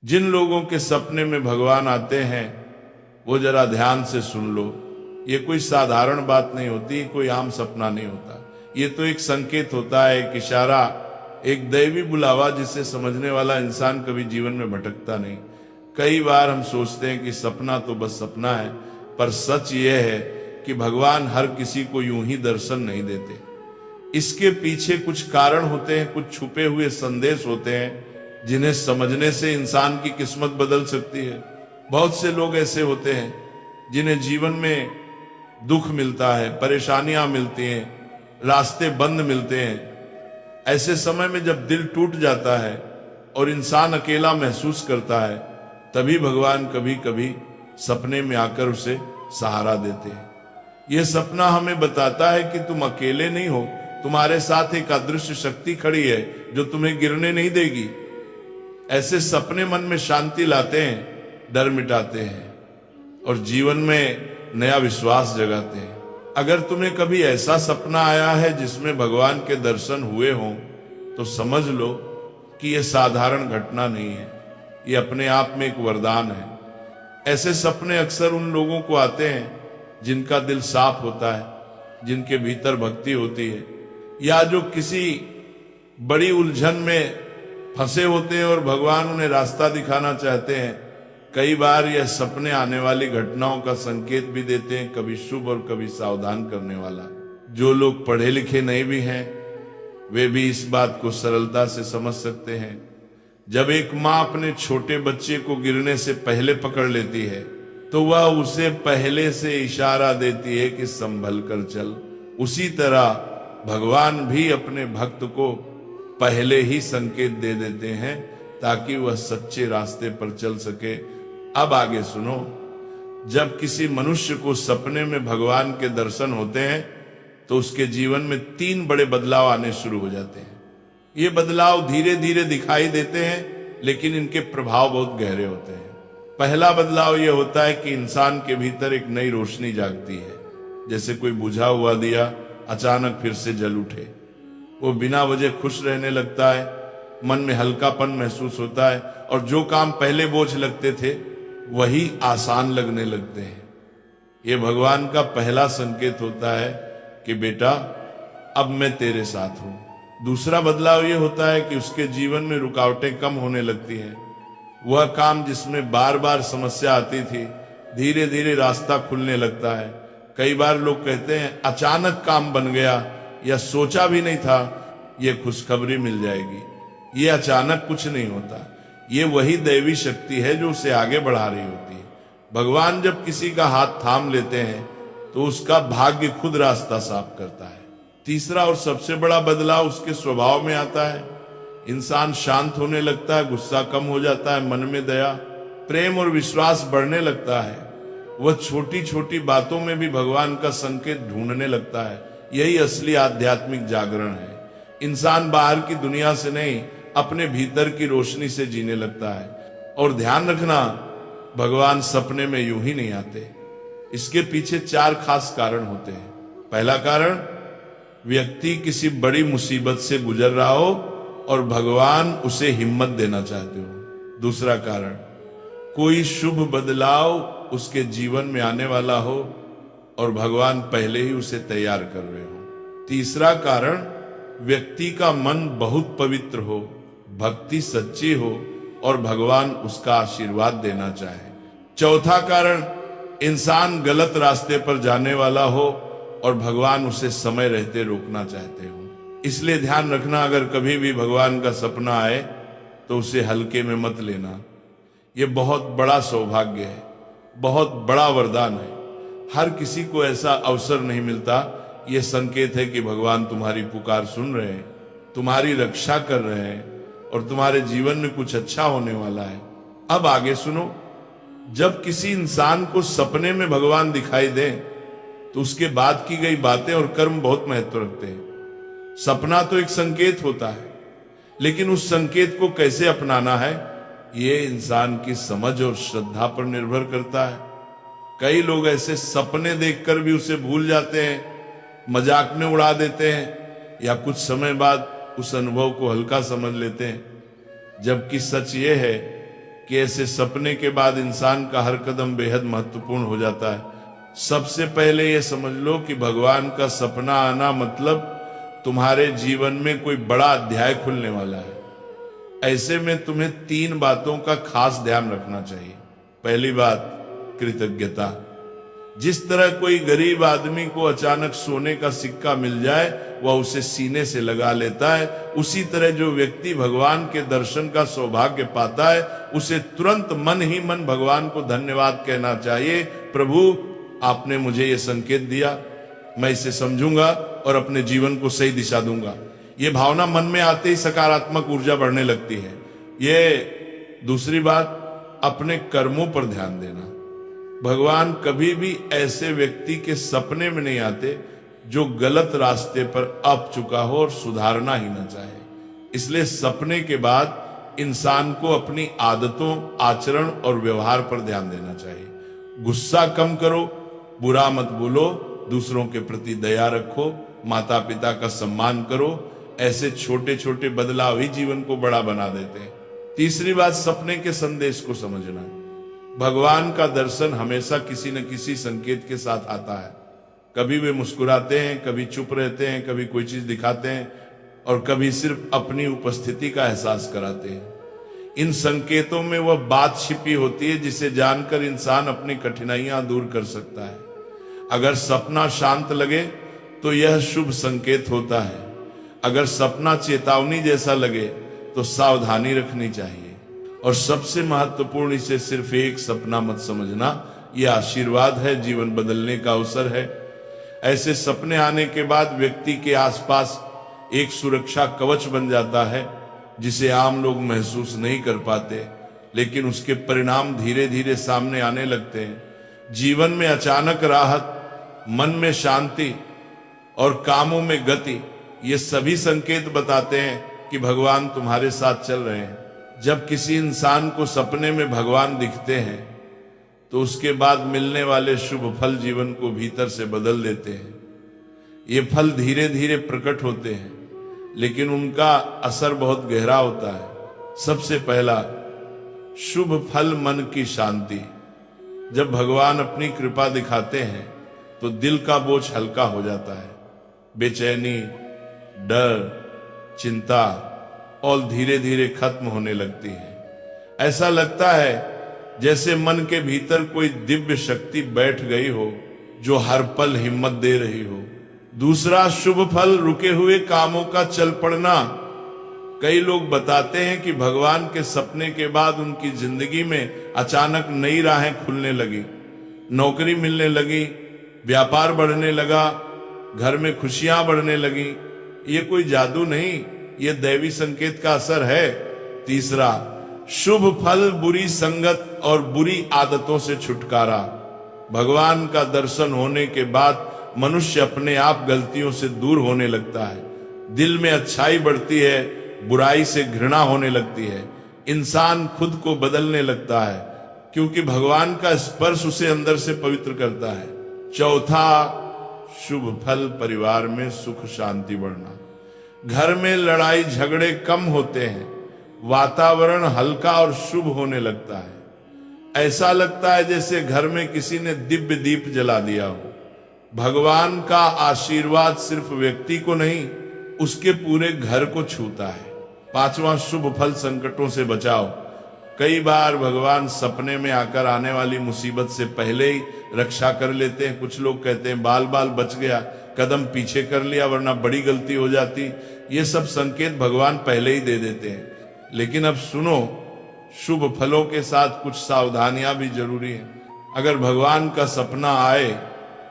जिन लोगों के सपने में भगवान आते हैं वो जरा ध्यान से सुन लो। ये कोई साधारण बात नहीं होती, कोई आम सपना नहीं होता। ये तो एक संकेत होता है, एक इशारा, एक दैवी बुलावा जिसे समझने वाला इंसान कभी जीवन में भटकता नहीं। कई बार हम सोचते हैं कि सपना तो बस सपना है, पर सच ये है कि भगवान हर किसी को यूं ही दर्शन नहीं देते। इसके पीछे कुछ कारण होते हैं, कुछ छुपे हुए संदेश होते हैं जिन्हें समझने से इंसान की किस्मत बदल सकती है। बहुत से लोग ऐसे होते हैं जिन्हें जीवन में दुख मिलता है, परेशानियां मिलती हैं, रास्ते बंद मिलते हैं। ऐसे समय में जब दिल टूट जाता है और इंसान अकेला महसूस करता है, तभी भगवान कभी कभी सपने में आकर उसे सहारा देते हैं। यह सपना हमें बताता है कि तुम अकेले नहीं हो, तुम्हारे साथ एक अदृश्य शक्ति खड़ी है जो तुम्हें गिरने नहीं देगी। ऐसे सपने मन में शांति लाते हैं, डर मिटाते हैं और जीवन में नया विश्वास जगाते हैं। अगर तुम्हें कभी ऐसा सपना आया है जिसमें भगवान के दर्शन हुए हों, तो समझ लो कि यह साधारण घटना नहीं है, ये अपने आप में एक वरदान है। ऐसे सपने अक्सर उन लोगों को आते हैं जिनका दिल साफ होता है, जिनके भीतर भक्ति होती है, या जो किसी बड़ी उलझन में फंसे होते हैं और भगवान उन्हें रास्ता दिखाना चाहते हैं। कई बार यह सपने आने वाली घटनाओं का संकेत भी देते हैं, कभी शुभ और कभी सावधान करने वाला। जो लोग पढ़े लिखे नहीं भी हैं, वे भी इस बात को सरलता से समझ सकते हैं। जब एक माँ अपने छोटे बच्चे को गिरने से पहले पकड़ लेती है, तो वह उसे पहले से इशारा देती है कि संभल कर चल। उसी तरह भगवान भी अपने भक्त को पहले ही संकेत दे देते हैं ताकि वह सच्चे रास्ते पर चल सके। अब आगे सुनो। जब किसी मनुष्य को सपने में भगवान के दर्शन होते हैं तो उसके जीवन में 3 बड़े बदलाव आने शुरू हो जाते हैं। ये बदलाव धीरे धीरे दिखाई देते हैं, लेकिन इनके प्रभाव बहुत गहरे होते हैं। पहला बदलाव यह होता है कि इंसान के भीतर एक नई रोशनी जागती है, जैसे कोई बुझा हुआ दिया अचानक फिर से जल उठे। वो बिना वजह खुश रहने लगता है, मन में हल्कापन महसूस होता है और जो काम पहले बोझ लगते थे वही आसान लगने लगते हैं। ये भगवान का पहला संकेत होता है कि बेटा अब मैं तेरे साथ हूं। दूसरा बदलाव यह होता है कि उसके जीवन में रुकावटें कम होने लगती हैं। वह काम जिसमें बार बार समस्या आती थी, धीरे धीरे रास्ता खुलने लगता है। कई बार लोग कहते हैं अचानक काम बन गया, या सोचा भी नहीं था ये खुशखबरी मिल जाएगी। ये अचानक कुछ नहीं होता, ये वही दैवी शक्ति है जो उसे आगे बढ़ा रही होती है। भगवान जब किसी का हाथ थाम लेते हैं तो उसका भाग्य खुद रास्ता साफ करता है। तीसरा और सबसे बड़ा बदलाव उसके स्वभाव में आता है। इंसान शांत होने लगता है, गुस्सा कम हो जाता है, मन में दया, प्रेम और विश्वास बढ़ने लगता है। वह छोटी छोटी बातों में भी भगवान का संकेत ढूंढने लगता है। यही असली आध्यात्मिक जागरण है। इंसान बाहर की दुनिया से नहीं, अपने भीतर की रोशनी से जीने लगता है। और ध्यान रखना, भगवान सपने में यूं ही नहीं आते। इसके पीछे 4 खास कारण होते हैं। पहला कारण, व्यक्ति किसी बड़ी मुसीबत से गुजर रहा हो और भगवान उसे हिम्मत देना चाहते हो। दूसरा कारण, कोई शुभ बदलाव उसके जीवन में आने वाला हो और भगवान पहले ही उसे तैयार कर रहे हो। तीसरा कारण, व्यक्ति का मन बहुत पवित्र हो, भक्ति सच्ची हो और भगवान उसका आशीर्वाद देना चाहे। चौथा कारण, इंसान गलत रास्ते पर जाने वाला हो और भगवान उसे समय रहते रोकना चाहते हो। इसलिए ध्यान रखना, अगर कभी भी भगवान का सपना आए तो उसे हल्के में मत लेना। यह बहुत बड़ा सौभाग्य है, बहुत बड़ा वरदान है। हर किसी को ऐसा अवसर नहीं मिलता। यह संकेत है कि भगवान तुम्हारी पुकार सुन रहे हैं, तुम्हारी रक्षा कर रहे हैं और तुम्हारे जीवन में कुछ अच्छा होने वाला है। अब आगे सुनो। जब किसी इंसान को सपने में भगवान दिखाई दे तो उसके बाद की गई बातें और कर्म बहुत महत्व रखते हैं। सपना तो एक संकेत होता है, लेकिन उस संकेत को कैसे अपनाना है, ये इंसान की समझ और श्रद्धा पर निर्भर करता है। कई लोग ऐसे सपने देखकर भी उसे भूल जाते हैं, मजाक में उड़ा देते हैं या कुछ समय बाद उस अनुभव को हल्का समझ लेते हैं। जबकि सच ये है कि ऐसे सपने के बाद इंसान का हर कदम बेहद महत्वपूर्ण हो जाता है। सबसे पहले ये समझ लो कि भगवान का सपना आना मतलब तुम्हारे जीवन में कोई बड़ा अध्याय खुलने वाला है। ऐसे में तुम्हें 3 बातों का खास ध्यान रखना चाहिए। पहली बात, कृतज्ञता। जिस तरह कोई गरीब आदमी को अचानक सोने का सिक्का मिल जाए वह उसे सीने से लगा लेता है, उसी तरह जो व्यक्ति भगवान के दर्शन का सौभाग्य पाता है उसे तुरंत मन ही मन भगवान को धन्यवाद कहना चाहिए। प्रभु, आपने मुझे ये संकेत दिया, मैं इसे समझूंगा और अपने जीवन को सही दिशा दूंगा। ये भावना मन में आते ही सकारात्मक ऊर्जा बढ़ने लगती है। ये दूसरी बात, अपने कर्मों पर ध्यान देना। भगवान कभी भी ऐसे व्यक्ति के सपने में नहीं आते जो गलत रास्ते पर अब चुका हो और सुधारना ही ना चाहे। इसलिए सपने के बाद इंसान को अपनी आदतों, आचरण और व्यवहार पर ध्यान देना चाहिए। गुस्सा कम करो, बुरा मत बोलो, दूसरों के प्रति दया रखो, माता पिता का सम्मान करो। ऐसे छोटे छोटे बदलाव ही जीवन को बड़ा बना देते हैं। तीसरी बात, सपने के संदेश को समझना। भगवान का दर्शन हमेशा किसी न किसी संकेत के साथ आता है। कभी वे मुस्कुराते हैं, कभी चुप रहते हैं, कभी कोई चीज दिखाते हैं और कभी सिर्फ अपनी उपस्थिति का एहसास कराते हैं। इन संकेतों में वह बात छिपी होती है जिसे जानकर इंसान अपनी कठिनाइयां दूर कर सकता है। अगर सपना शांत लगे तो यह शुभ संकेत होता है। अगर सपना चेतावनी जैसा लगे तो सावधानी रखनी चाहिए। और सबसे महत्वपूर्ण, इसे सिर्फ एक सपना मत समझना, यह आशीर्वाद है, जीवन बदलने का अवसर है। ऐसे सपने आने के बाद व्यक्ति के आसपास एक सुरक्षा कवच बन जाता है जिसे आम लोग महसूस नहीं कर पाते, लेकिन उसके परिणाम धीरे धीरे सामने आने लगते हैं। जीवन में अचानक राहत, मन में शांति और कामों में गति, ये सभी संकेत बताते हैं कि भगवान तुम्हारे साथ चल रहे हैं। जब किसी इंसान को सपने में भगवान दिखते हैं तो उसके बाद मिलने वाले शुभ फल जीवन को भीतर से बदल देते हैं। ये फल धीरे धीरे प्रकट होते हैं लेकिन उनका असर बहुत गहरा होता है। सबसे पहला शुभ फल, मन की शांति। जब भगवान अपनी कृपा दिखाते हैं तो दिल का बोझ हल्का हो जाता है। बेचैनी, डर, चिंता और धीरे धीरे खत्म होने लगती है। ऐसा लगता है जैसे मन के भीतर कोई दिव्य शक्ति बैठ गई हो जो हर पल हिम्मत दे रही हो। दूसरा शुभ फल, रुके हुए कामों का चल पड़ना। कई लोग बताते हैं कि भगवान के सपने के बाद उनकी जिंदगी में अचानक नई राहें खुलने लगी, नौकरी मिलने लगी, व्यापार बढ़ने लगा, घर में खुशियां बढ़ने लगी। ये कोई जादू नहीं, ये दैवी संकेत का असर है। तीसरा शुभ फल, बुरी संगत और बुरी आदतों से छुटकारा। भगवान का दर्शन होने के बाद मनुष्य अपने आप गलतियों से दूर होने लगता है, दिल में अच्छाई बढ़ती है, बुराई से घृणा होने लगती है, इंसान खुद को बदलने लगता है क्योंकि भगवान का स्पर्श उसे अंदर से पवित्र करता है। चौथा शुभ फल, परिवार में सुख शांति बढ़ना। घर में लड़ाई झगड़े कम होते हैं, वातावरण हल्का और शुभ होने लगता है। ऐसा लगता है जैसे घर में किसी ने दिव्य दीप जला दिया हो। भगवान का आशीर्वाद सिर्फ व्यक्ति को नहीं, उसके पूरे घर को छूता है। पांचवा शुभ फल, संकटों से बचाव। कई बार भगवान सपने में आकर आने वाली मुसीबत से पहले ही रक्षा कर लेते हैं। कुछ लोग कहते हैं बाल बाल बच गया, कदम पीछे कर लिया वरना बड़ी गलती हो जाती। ये सब संकेत भगवान पहले ही दे देते हैं। लेकिन अब सुनो, शुभ फलों के साथ कुछ सावधानियां भी जरूरी हैं। अगर भगवान का सपना आए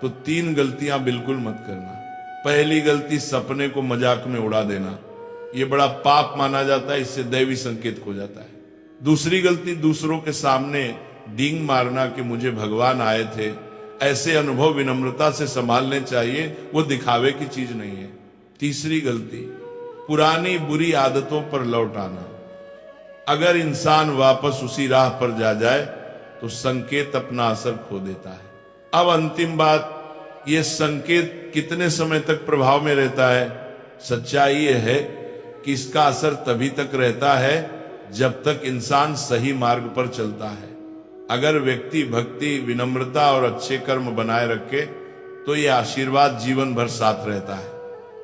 तो 3 गलतियां बिल्कुल मत करना। पहली गलती, सपने को मजाक में उड़ा देना। ये बड़ा पाप माना जाता है, इससे दैवी संकेत खो जाता है। दूसरी गलती, दूसरों के सामने डींग मारना कि मुझे भगवान आए थे। ऐसे अनुभव विनम्रता से संभालने चाहिए, वो दिखावे की चीज नहीं है। तीसरी गलती, पुरानी बुरी आदतों पर लौट आना। अगर इंसान वापस उसी राह पर जा जाए तो संकेत अपना असर खो देता है। अब अंतिम बात, ये संकेत कितने समय तक प्रभाव में रहता है? सच्चाई ये है कि इसका असर तभी तक रहता है जब तक इंसान सही मार्ग पर चलता है। अगर व्यक्ति भक्ति, विनम्रता और अच्छे कर्म बनाए रखे तो ये आशीर्वाद जीवन भर साथ रहता है।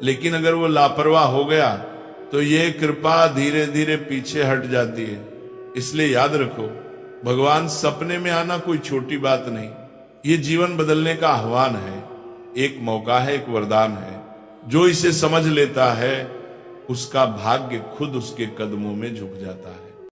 लेकिन अगर वो लापरवाह हो गया तो ये कृपा धीरे धीरे पीछे हट जाती है। इसलिए याद रखो, भगवान सपने में आना कोई छोटी बात नहीं, ये जीवन बदलने का आह्वान है, एक मौका है, एक वरदान है। जो इसे समझ लेता है उसका भाग्य खुद उसके कदमों में झुक जाता है।